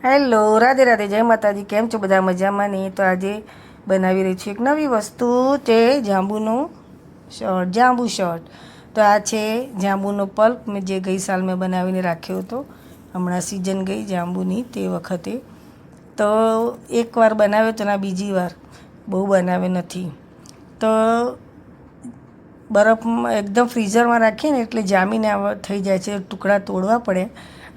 Hello, Radhe Radhe, જય માતાજી. કેમ છો બધા? મજામાં ને? તો આજે બનાવી રહી છું એક નવી વસ્તુ, તે જાંબુનું શર્ટ, જાંબુ શર્ટ. તો આ છે જાંબુનો પલ્પ, મેં જે ગઈ સાલ મેં બનાવીને રાખ્યો હતો. હમણાં સિઝન ગઈ જાંબુની તે વખતે તો એકવાર બનાવ્યો તો ના બીજી વાર બહુ બનાવ્યો નથી. તો બરફમાં એકદમ ફ્રીઝરમાં રાખીએ ને એટલે જામીને થઈ જાય છે, ટુકડા તોડવા પડે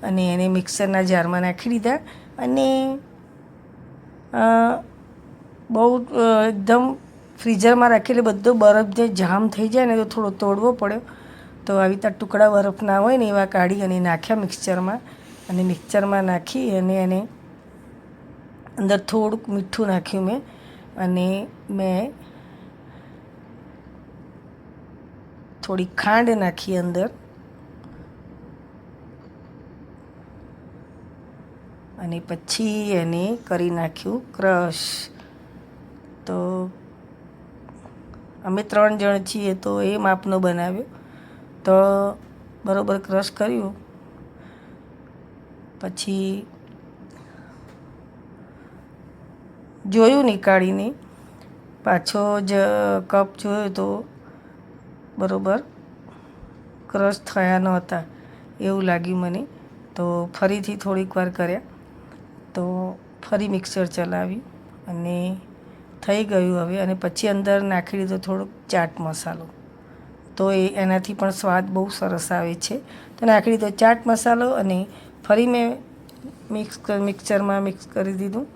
અને એને મિક્સરના જારમાં નાખી દીધા અને બહુ એકદમ ફ્રીઝરમાં રાખી એટલે બધો બરફ જે જામ થઈ જાય ને તો થોડો તોડવો પડ્યો. તો આવી રીતે ટુકડા બરફના હોય ને એવા કાઢી અને નાખ્યા મિક્સચરમાં, અને મિક્સચરમાં નાખી અને એને અંદર થોડુંક મીઠું નાખ્યું મેં, અને મેં થોડી ખાંડ નાખી અંદર, અને પછી એને કરી નાખ્યું ક્રશ. તો અમે 3 જણ છીએ તો એ માપનો બનાવ્યો. તો બરાબર ક્રશ કર્યું પછી જોયું નીકાળીને, પાછો જ કપ જોયો તો બરાબર ક્રશ થયા નહોતા એવું લાગ્યું મને. તો ફરીથી થોડીક વાર કર્યા તો ફરી મિક્સર ચલાવ્યું અને થઈ ગયું હવે. અને પછી અંદર નાખી દીધો થોડોક ચાટ મસાલો, તો એનાથી પણ સ્વાદ બહુ સરસ આવે છે. તો નાખી દીધો ચાટ મસાલો અને ફરી મેં મિક્સરમાં મિક્સ કરી દીધું.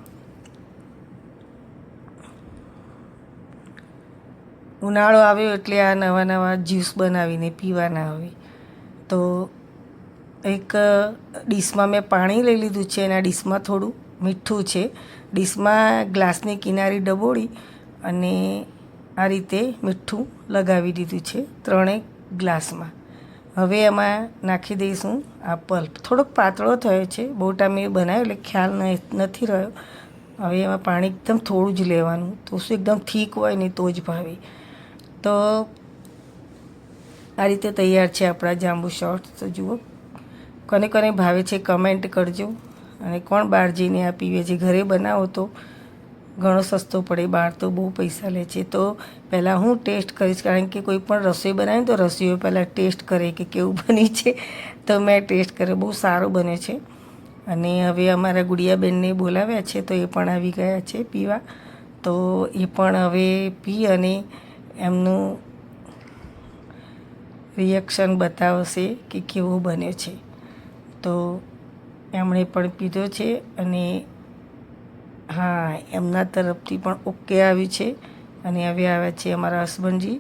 ઉનાળો આવ્યો એટલે આ નવા નવા જ્યુસ બનાવીને પીવાના હવે. તો એક ડીશમાં મેં પાણી લઈ લીધું છે, એના ડીશમાં થોડું મીઠું છે. ડીશમાં ગ્લાસની કિનારી ડબોળી અને આ રીતે મીઠું લગાવી દીધું છે 3 ગ્લાસમાં. હવે એમાં નાખી દઈશું આ પલ્પ. થોડોક પાતળો થયો છે, બહુ ટાઈમે બનાવ્યો એટલે ખ્યાલ નથી રહ્યો. હવે એમાં પાણી એકદમ થોડું જ લેવાનું, તો શું એકદમ થીક હોય ને તો જ ભાવે. તો આ રીતે તૈયાર છે આપણા જાંબુ શોર્ટ્સ. તો જુઓ, કોને કોને ભાવે છે કમેન્ટ કરજો. અને કોણ બહાર જઈને આ પીવે છે? ઘરે બનાવો તો ઘણો સસ્તો પડે, બહાર તો બહુ પૈસા લે છે. તો પહેલાં હું ટેસ્ટ કરીશ, કારણ કે કોઈ પણ રસોઈ બનાવીને તો રસોઈઓ પહેલાં ટેસ્ટ કરે કે કેવું બની છે. તો મેં ટેસ્ટ કર્યો, બહુ સારો બને છે. અને હવે અમારા ગુડિયાબેનને બોલાવ્યા છે તો એ પણ આવી ગયા છે પીવા. તો એ પણ હવે પી અને એમનું રિએક્શન બતાવશે કે કેવો બન્યો છે. તો એમણે પણ પીધો છે અને હા, એમના તરફથી પણ ઓકે આવ્યું છે. અને હવે આવ્યા છે અમારા હસબન્ડજી,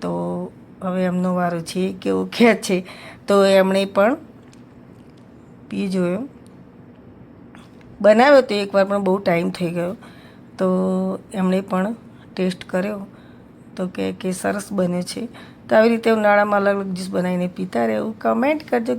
તો હવે એમનો વારો છે કે ઓકે છે. તો એમણે પણ પી જોયો, બનાવ્યો તો એકવાર પણ બહુ ટાઈમ થઈ ગયો. તો એમણે પણ ટેસ્ટ કર્યો તો કે સરસ બને છે. તો આવી રીતે ઉનાળામાં અલગ અલગ જ્યુસ બનાવીને પીતા રહેવું. કમેન્ટ કરજો.